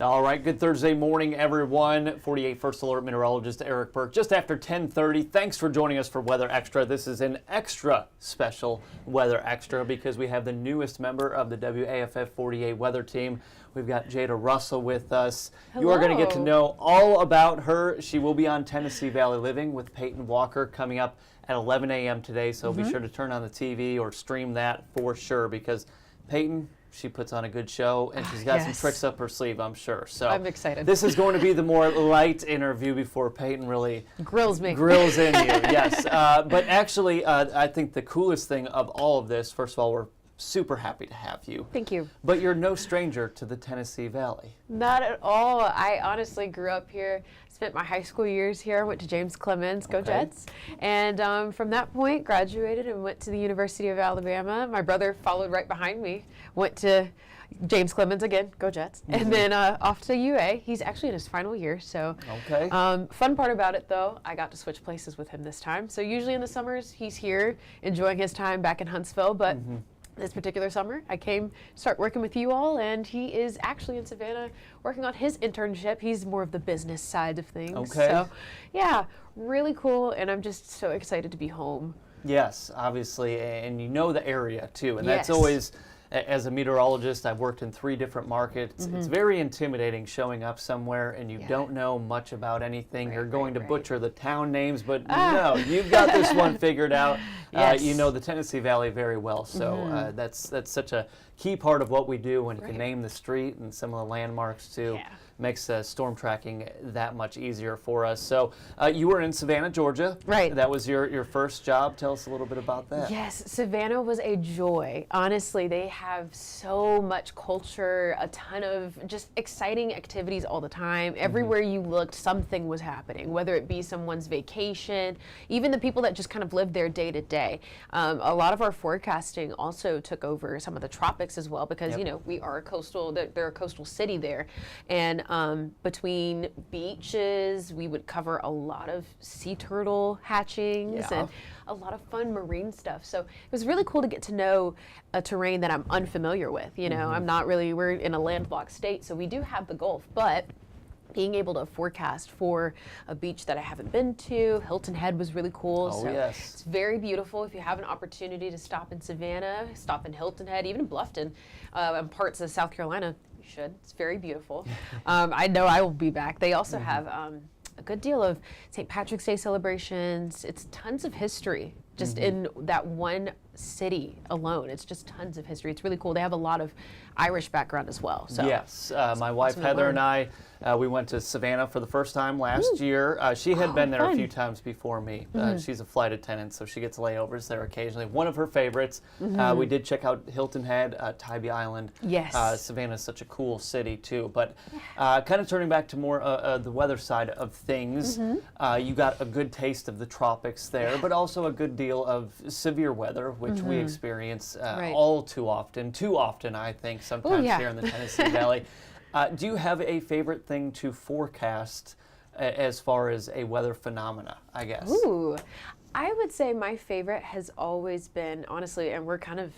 All right, good Thursday morning, everyone. 48 First Alert Meteorologist Eric Burke. Just after 10:30, thanks for joining us for Weather Extra. This is an extra special Weather Extra because we have the newest member of the WAFF 48 weather team. We've got Jayda Russell with us. Hello. You are going to get to know all about her. She will be on Tennessee Valley Living with Peyton Walker coming up at 11 a.m. today, so be sure to turn on the TV or stream that for sure because Peyton, she puts on a good show, and she's got some tricks up her sleeve, I'm sure. So I'm excited. This is going to be the more light interview before Peyton really grills me. Grills in you, yes. But actually, I think the coolest thing of all of this, first of all, we're super happy to have you. Thank you. But you're no stranger to the Tennessee Valley. Not at all. I honestly grew up here, spent my high school years here, went to James Clemens, go Jets, and from that point graduated and went to the University of Alabama. My brother followed right behind me, went to James Clemens again, go Jets, and then off to UA. He's actually in his final year, so fun part about it though, I got to switch places with him this time. So usually in the summers he's here enjoying his time back in Huntsville, but this particular summer, I came to start working with you all, and he is actually in Savannah working on his internship. He's more of the business side of things. Okay. So, yeah, really cool, and I'm just so excited to be home. Yes, obviously, and you know the area too, and that's always, as a meteorologist, I've worked in 3 different markets. It's very intimidating showing up somewhere and you don't know much about anything. You're going to butcher the town names, but no, you've got this one figured out. You know the Tennessee Valley very well, so that's such a key part of what we do when you can name the street and some of the landmarks too. Makes storm tracking that much easier for us. So you were in Savannah, Georgia. Right. That was your first job. Tell us a little bit about that. Yes, Savannah was a joy. Honestly, they have so much culture, a ton of just exciting activities all the time. Everywhere you looked, something was happening, whether it be someone's vacation, even the people that just kind of lived there day to day. A lot of our forecasting also took over some of the tropics as well because, you know, we are a coastal, they're a coastal city there. And between beaches, we would cover a lot of sea turtle hatchings and a lot of fun marine stuff. So it was really cool to get to know a terrain that I'm unfamiliar with. You know, I'm not really, we're in a landlocked state, so we do have the Gulf, but being able to forecast for a beach that I haven't been to, Hilton Head was really cool. It's very beautiful. If you have an opportunity to stop in Savannah, stop in Hilton Head, even in Bluffton, and parts of South Carolina, you should. It's very beautiful. I know I will be back. They also have a good deal of St. Patrick's Day celebrations. It's tons of history just in that one city alone. It's just tons of history. It's really cool. They have a lot of Irish background as well. So yes, my wife Heather and I, we went to Savannah for the first time last year. She had been there a few times before me. She's a flight attendant, so she gets layovers there occasionally. One of her favorites. We did check out Hilton Head, Tybee Island. Yes. Savannah's such a cool city too. But kind of turning back to more the weather side of things, you got a good taste of the tropics there, but also a good deal of severe weather, which we experience all too often, I think, sometimes here in the Tennessee Valley. Do you have a favorite thing to forecast as far as a weather phenomena, I guess? Ooh, I would say my favorite has always been, honestly, and we're kind of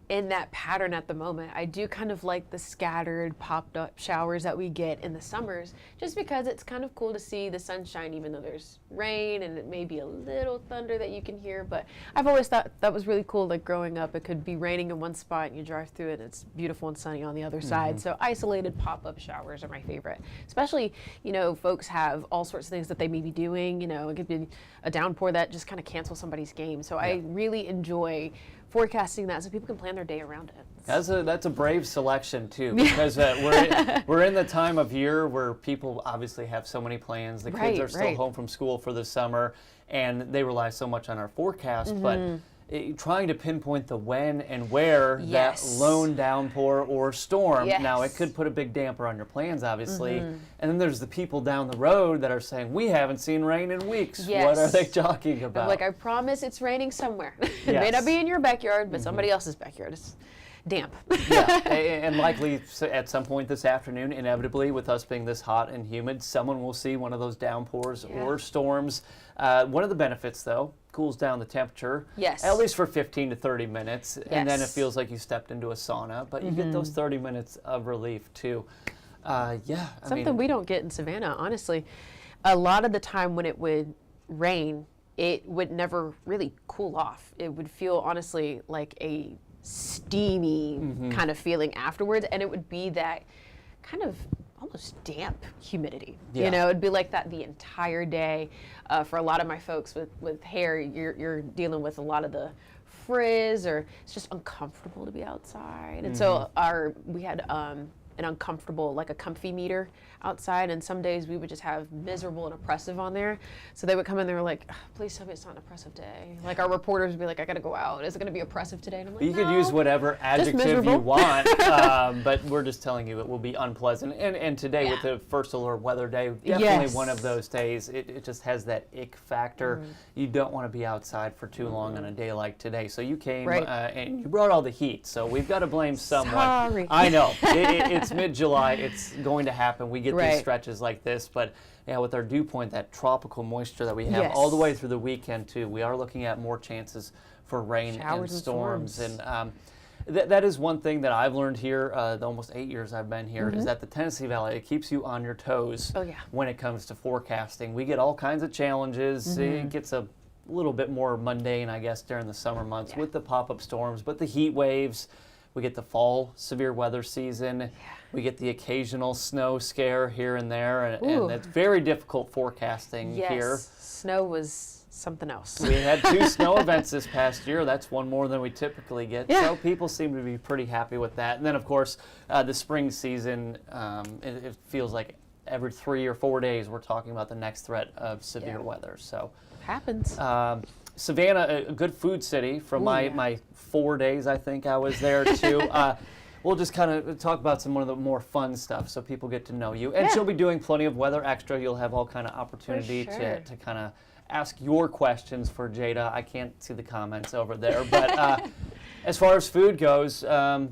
in that pattern at the moment. I do kind of like the scattered popped up showers that we get in the summers, just because it's kind of cool to see the sunshine even though there's rain and it may be a little thunder that you can hear. But I've always thought that was really cool. Like growing up, it could be raining in one spot and you drive through it and it's beautiful and sunny on the other side. So isolated pop-up showers are my favorite. Especially, you know, folks have all sorts of things that they may be doing. You know, it could be a downpour that just kind of cancels somebody's game. So I really enjoy forecasting that so people can plan their day around it. That's a brave selection too, because we're in the time of year where people obviously have so many plans. The kids are still home from school for the summer, and they rely so much on our forecast. But trying to pinpoint the when and where that lone downpour or storm. Now, it could put a big damper on your plans, obviously. And then there's the people down the road that are saying, we haven't seen rain in weeks. What are they talking about? I'm like, I promise it's raining somewhere. It may not be in your backyard, but somebody else's backyard. It's damp. And likely at some point this afternoon, inevitably, with us being this hot and humid, someone will see one of those downpours or storms. One of the benefits, though, cools down the temperature, at least for 15 to 30 minutes, and then it feels like you stepped into a sauna, but you get those 30 minutes of relief, too. Yeah. Something we don't get in Savannah, honestly. A lot of the time when it would rain, it would never really cool off. It would feel, honestly, like a steamy kind of feeling afterwards, and it would be that kind of almost damp humidity. Yeah. You know, it'd be like that the entire day. For a lot of my folks with hair, you're dealing with a lot of the frizz, or it's just uncomfortable to be outside. And so we had an uncomfortable, like a comfy meter outside, and some days we would just have miserable and oppressive on there. So they would come in, they were like, please tell me it's not an oppressive day. Like our reporters would be like, I gotta go out. Is it gonna be oppressive today? And I'm like, you could use whatever adjective you want, but we're just telling you it will be unpleasant. And today with the first alert weather day, definitely one of those days. It just has that ick factor. You don't want to be outside for too long on a day like today. So you came and you brought all the heat. So we've got to blame someone. Sorry. I know. It's mid-July. It's going to happen. We get these stretches like this, but with our dew point, that tropical moisture that we have all the way through the weekend too, we are looking at more chances for rain and storms. And that is one thing that I've learned here, the almost 8 years I've been here, is that the Tennessee Valley, it keeps you on your toes when it comes to forecasting. We get all kinds of challenges. It gets a little bit more mundane, I guess, during the summer months with the pop-up storms, but the heat waves. We get the fall severe weather season. We get the occasional snow scare here and there, and it's very difficult forecasting here. Snow was something else. We had 2 snow events this past year. That's one more than we typically get. So people seem to be pretty happy with that. And then, of course, the spring season, it feels like every 3 or 4 days we're talking about the next threat of severe weather. So happens. Savannah, a good food city from my 4 days I think I was there too. We'll just kind of talk about some of the more fun stuff so people get to know you. And she'll be doing plenty of Weather Extra. You'll have all kind of opportunity to kind of ask your questions for Jayda. I can't see the comments over there. But as far as food goes, do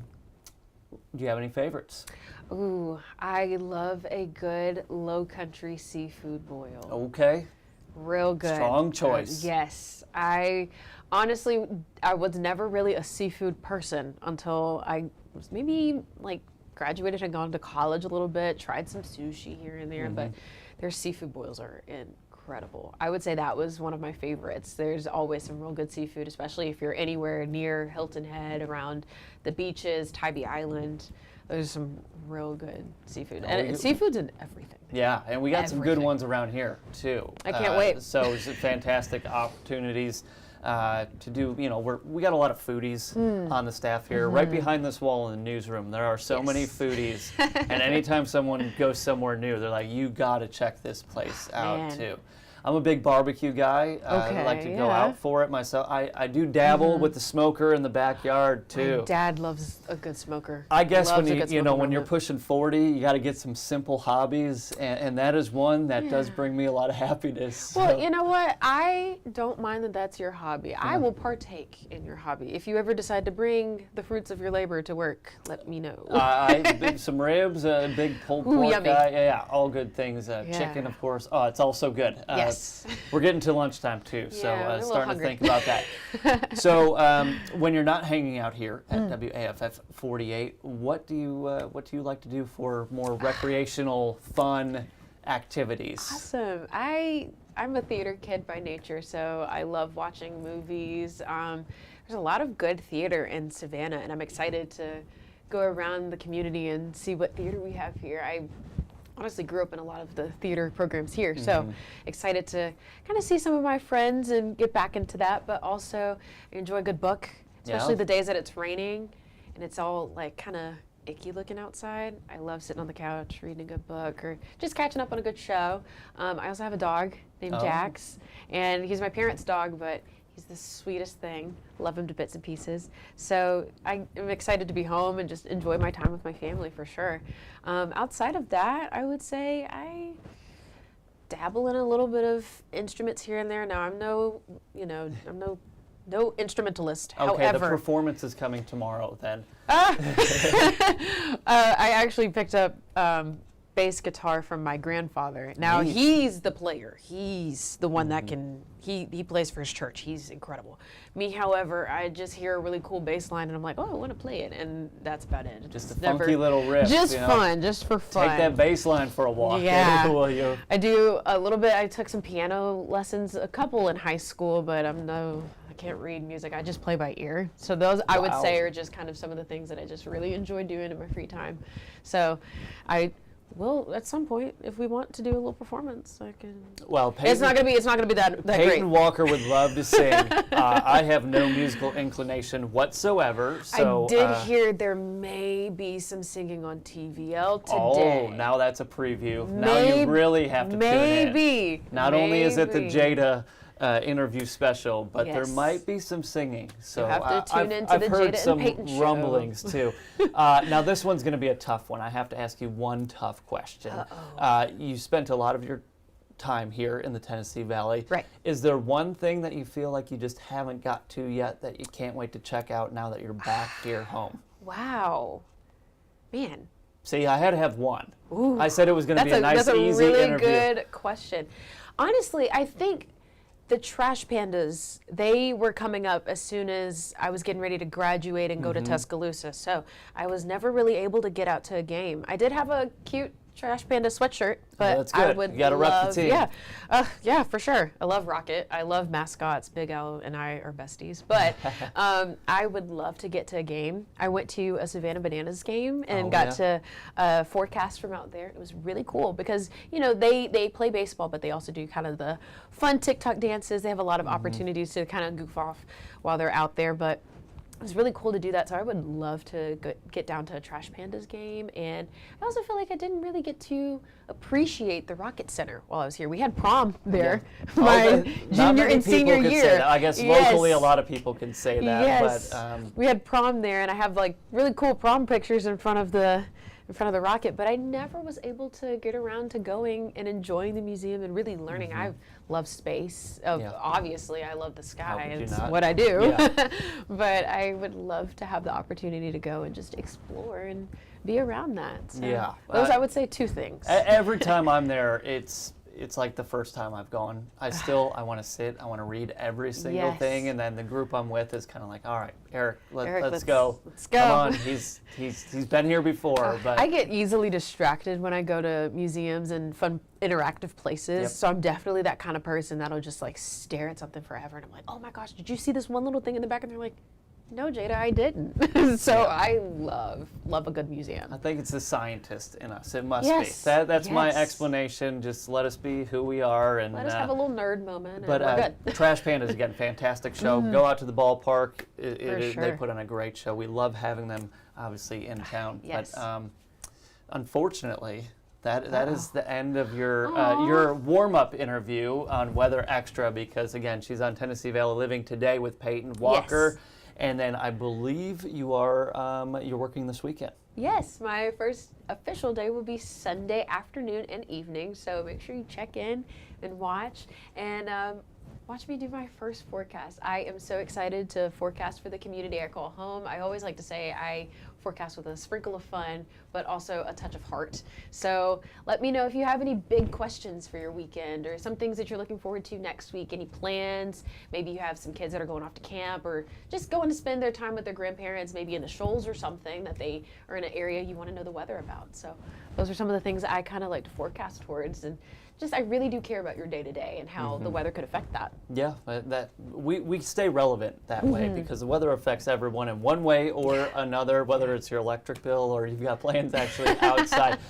you have any favorites? Ooh, I love a good low country seafood boil. Okay. Real good. Strong choice. Yes. I honestly was never really a seafood person until I was maybe like graduated and gone to college a little bit, tried some sushi here and there, but their seafood boils are incredible. I would say that was one of my favorites. There's always some real good seafood, especially if you're anywhere near Hilton Head, around the beaches, Tybee Island. There's some real good seafood. And seafood's in everything. Yeah, and we got some good ones around here, too. I can't wait. So it's fantastic opportunities to do, we got a lot of foodies on the staff here. Right behind this wall in the newsroom, there are so many foodies. And anytime someone goes somewhere new, they're like, you got to check this place out, too. I'm a big barbecue guy. I like to go out for it myself. I do dabble with the smoker in the backyard too. My dad loves a good smoker. I guess when you're pushing 40, you got to get some simple hobbies, and that is one that does bring me a lot of happiness. Well, you know what? I don't mind that that's your hobby. I will partake in your hobby. If you ever decide to bring the fruits of your labor to work, let me know. Some ribs, a big pulled pork guy. Yeah, all good things. Chicken, of course. Oh, it's also good. Yes. We're getting to lunchtime too, so starting to think about that. So when you're not hanging out here at WAFF 48, what do you like to do for more recreational, fun activities? Awesome. I'm a theater kid by nature, so I love watching movies. There's a lot of good theater in Savannah, and I'm excited to go around the community and see what theater we have here. I honestly grew up in a lot of the theater programs here, so excited to kind of see some of my friends and get back into that, but also enjoy a good book, especially the days that it's raining and it's all like kind of icky looking outside. I love sitting on the couch reading a good book or just catching up on a good show. I also have a dog named Jax, and he's my parents' dog, but he's the sweetest thing. Love him to bits and pieces. So I am excited to be home and just enjoy my time with my family for sure. Outside of that, I would say I dabble in a little bit of instruments here and there. Now I'm no instrumentalist. Okay, However, the performance is coming tomorrow then. I actually picked up bass guitar from my grandfather. Now he's the player. He's the one that can, he plays for his church. He's incredible. Me, however, I just hear a really cool bass line and I'm like, oh, I want to play it. And that's about it. Just a funky little riff. Just fun, just for fun. Take that bass line for a walk. Yeah. Will you? I do a little bit. I took some piano lessons, a couple in high school, but I can't read music. I just play by ear. So those, I would say, are just kind of some of the things that I just really enjoy doing in my free time. So well, at some point, if we want to do a little performance, I can. Well, Peyton, it's not gonna be that Peyton great. Walker would love to sing. I have no musical inclination whatsoever. So I did hear there may be some singing on TVL today. Oh, now that's a preview. Now you really have to tune in. Not only is it the Jayda interview special, but there might be some singing. So you have to tune into I've the heard Jayda some and Peyton rumblings show. too. Now this one's going to be a tough one. I have to ask you one tough question. You spent a lot of your time here in the Tennessee Valley. Right. Is there one thing that you feel like you just haven't got to yet that you can't wait to check out now that you're back here home? Wow, man. See, I had to have one. Ooh, I said it was going to be a nice, easy That's a really interview. good question. Honestly, I think the Trash Pandas, they were coming up as soon as I was getting ready to graduate and go to Tuscaloosa. So I was never really able to get out to a game. I did have a cute Trash Panda sweatshirt, but that's good. I would You gotta rep the team. Yeah, yeah, for sure. I love Rocket. I love mascots. Big Al and I are besties. But I would love to get to a game. I went to a Savannah Bananas game and got to forecast from out there. It was really cool because, you know, they play baseball, but they also do kind of the fun TikTok dances. They have a lot of opportunities to kind of goof off while they're out there. But it was really cool to do that, so I would love to get down to a Trash Pandas game. And I also feel like I didn't really get to appreciate the Rocket Center while I was here. We had prom there my junior and senior year. I guess locally a lot of people can say that. Yes, but, we had prom there, and I have like really cool prom pictures in front of the Rocket, but I never was able to get around to going and enjoying the museum and really learning. I love space. Obviously, I love the sky. It's what I do. Yeah. But I would love to have the opportunity to go and just explore and be around that. So those, I would say, two things. Every time I'm there, it's like the first time I've gone. I want to sit, I want to read every single thing, and then the group I'm with is kind of like, all right, Eric, let's go. Let's go. Come on, he's been here before. But I get easily distracted when I go to museums and fun interactive places. So I'm definitely that kind of person that'll just like stare at something forever, and I'm like, oh my gosh, did you see this one little thing in the back? And they're like, no, Jayda, I didn't. So I love a good museum. I think it's the scientist in us. It must be. That's my explanation. Just let us be who we are. And let us have a little nerd moment. But we're good. Trash Pandas, again, fantastic show. Go out to the ballpark. They put on a great show. We love having them, obviously, in town. Yes. But unfortunately, that is the end of your warm-up interview on Weather Extra, because, again, she's on Tennessee Valley Living today with Peyton Walker. Yes. And then I believe you are you're working this weekend. Yes, my first official day will be Sunday afternoon and evening. So make sure you check in and watch. And watch me do my first forecast. I am so excited to forecast for the community I call home. I always like to say I forecast with a sprinkle of fun, but also a touch of heart. So let me know if you have any big questions for your weekend or some things that you're looking forward to next week, any plans. Maybe you have some kids that are going off to camp or just going to spend their time with their grandparents, maybe in the Shoals or something that they are in an area you want to know the weather about. So those are some of the things that I kind of like to forecast towards. And just, I really do care about your day-to-day and how the weather could affect that. Yeah, we stay relevant that way because the weather affects everyone in one way or another, whether it's your electric bill or you've got plans actually outside.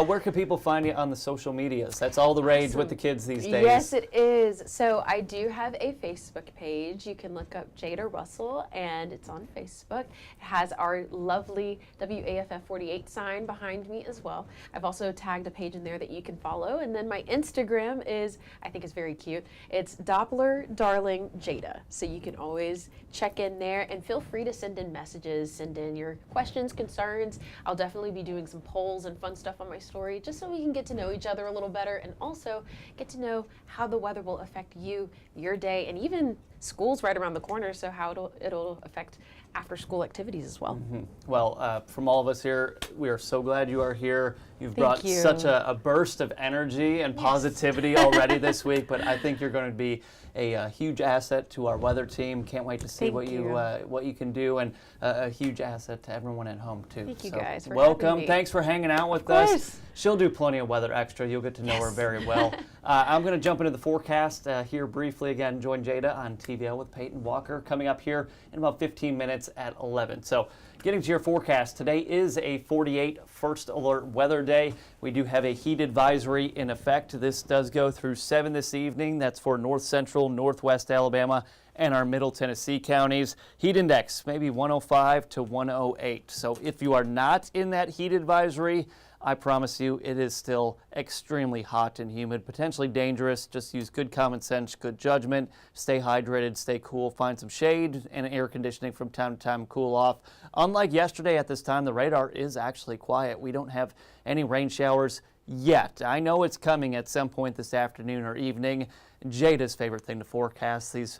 Where can people find you on the social medias? That's all the rage with the kids these days. Yes, it is. So I do have a Facebook page. You can look up Jayda Russell, and it's on Facebook. It has our lovely WAFF 48 sign behind me as well. I've also tagged a page in there that you can follow, and then my Instagram is, I think it's very cute. It's Doppler Darling Jayda. So you can always check in there and feel free to send in messages, send in your questions, concerns. I'll definitely be doing some polls and fun stuff on my story just so we can get to know each other a little better and also get to know how the weather will affect you, your day, and even school's right around the corner, so how it'll affect after-school activities as well. Well, from all of us here, we are so glad you are here. You've brought you. such a burst of energy and positivity already this week, but I think you're going to be a huge asset to our weather team. Can't wait to see what you can do, and a huge asset to everyone at home too. Thank you guys for welcome. having me. Thanks for hanging out with us. She'll do plenty of weather extra. You'll get to know her very well. I'm going to jump into the forecast here briefly again. Join Jayda on TVL with Peyton Walker coming up here in about 15 minutes at 11. So getting to your forecast, today is a 48 first alert weather day. We do have a heat advisory in effect. This does go through 7 this evening. That's for north central, northwest Alabama, and our middle Tennessee counties. Heat index, maybe 105 to 108. So if you are not in that heat advisory, I promise you it is still extremely hot and humid, potentially dangerous. Just use good common sense, good judgment, stay hydrated, stay cool, find some shade and air conditioning from time to time, cool off. Unlike yesterday at this time, the radar is actually quiet. We don't have any rain showers yet. I know it's coming at some point this afternoon or evening. Jayda's favorite thing to forecast, these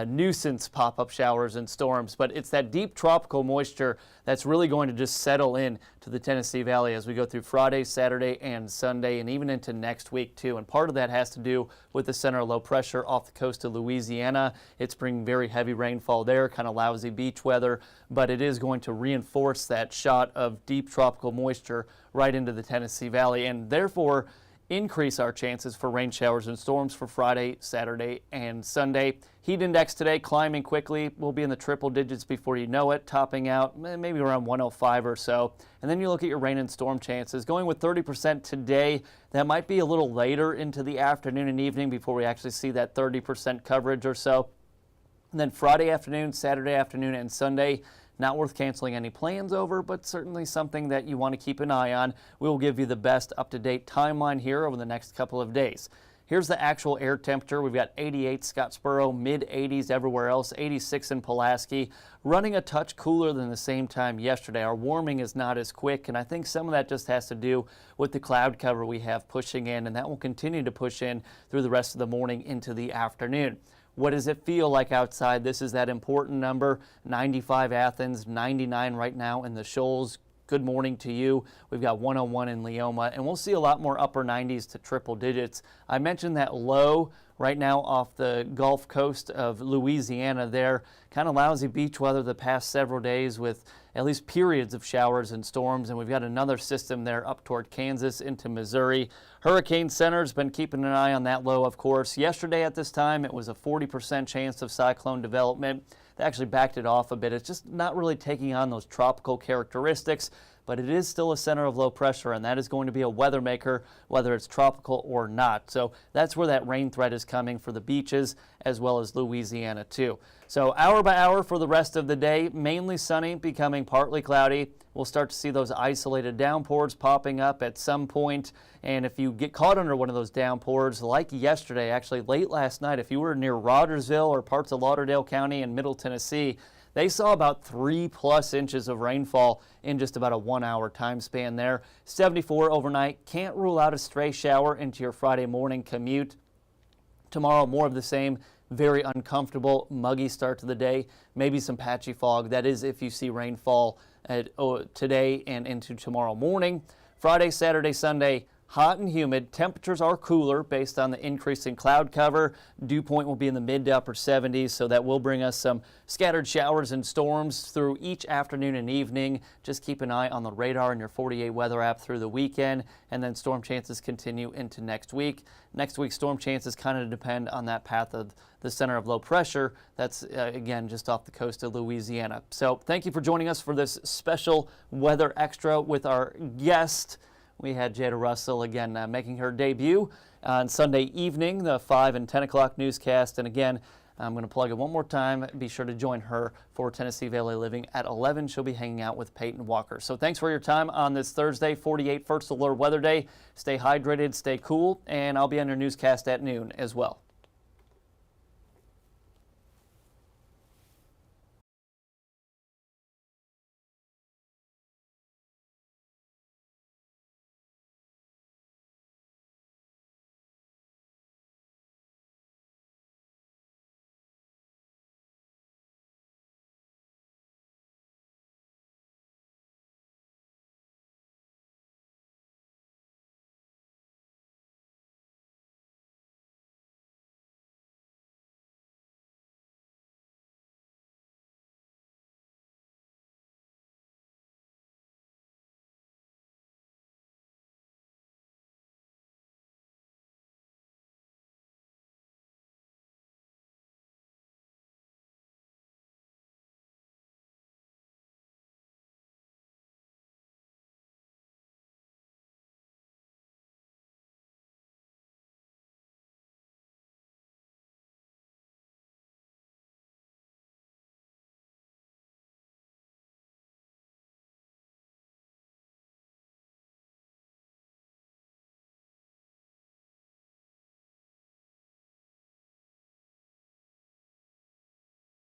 nuisance pop-up showers and storms, but it's that deep tropical moisture that's really going to just settle in to the Tennessee Valley as we go through Friday, Saturday, and Sunday, and even into next week too. And part of that has to do with the center of low pressure off the coast of Louisiana. It's bringing very heavy rainfall there, kind of lousy beach weather, but it is going to reinforce that shot of deep tropical moisture right into the Tennessee Valley, and therefore increase our chances for rain showers and storms for Friday, Saturday, and Sunday. Heat index today climbing quickly. We'll be in the triple digits before you know it, topping out maybe around 105 or so. And then you look at your rain and storm chances. Going with 30% today, that might be a little later into the afternoon and evening before we actually see that 30% coverage or so. And then Friday afternoon, Saturday afternoon, and Sunday, not worth canceling any plans over, but certainly something that you want to keep an eye on. We will give you the best up-to-date timeline here over the next couple of days. Here's the actual air temperature. We've got 88 Scottsboro, mid-80s everywhere else, 86 in Pulaski, running a touch cooler than the same time yesterday. Our warming is not as quick, and I think some of that just has to do with the cloud cover we have pushing in, and that will continue to push in through the rest of the morning into the afternoon. What does it feel like outside? This is that important number, 95 Athens, 99 right now in the Shoals. Good morning to you. We've got 101 in Leoma, and we'll see a lot more upper 90s to triple digits. I mentioned that low right now off the Gulf Coast of Louisiana there. Kind of lousy beach weather the past several days with at least periods of showers and storms, and we've got another system there up toward Kansas into Missouri. Hurricane Center's been keeping an eye on that low, of course. Yesterday at this time, it was a 40% chance of cyclone development. They actually backed it off a bit. It's just not really taking on those tropical characteristics, but it is still a center of low pressure, and that is going to be a weather maker, whether it's tropical or not. So that's where that rain threat is coming for the beaches as well as Louisiana too. So hour by hour for the rest of the day, mainly sunny, becoming partly cloudy. We'll start to see those isolated downpours popping up at some point. And if you get caught under one of those downpours, like yesterday, actually late last night, if you were near Rogersville or parts of Lauderdale County in Middle Tennessee, they saw about 3+ inches of rainfall in just about a 1 hour time span there. 74 overnight. Can't rule out a stray shower into your Friday morning commute. Tomorrow, more of the same. Very uncomfortable, muggy start to the day. Maybe some patchy fog. That is if you see rainfall today and into tomorrow morning. Friday, Saturday, Sunday, hot and humid. Temperatures are cooler based on the increase in cloud cover. Dew point will be in the mid to upper 70s, so that will bring us some scattered showers and storms through each afternoon and evening. Just keep an eye on the radar in your 48 weather app through the weekend, and then storm chances continue into next week. Next week's storm chances kind of depend on that path of the center of low pressure. That's, again, just off the coast of Louisiana. So thank you for joining us for this special weather extra with our guest. We had Jayda Russell again making her debut on Sunday evening, the 5 and 10 o'clock newscast. And again, I'm going to plug it one more time. Be sure to join her for Tennessee Valley Living at 11. She'll be hanging out with Peyton Walker. So thanks for your time on this Thursday, 48 First Alert Weather Day. Stay hydrated, stay cool, and I'll be on your newscast at noon as well.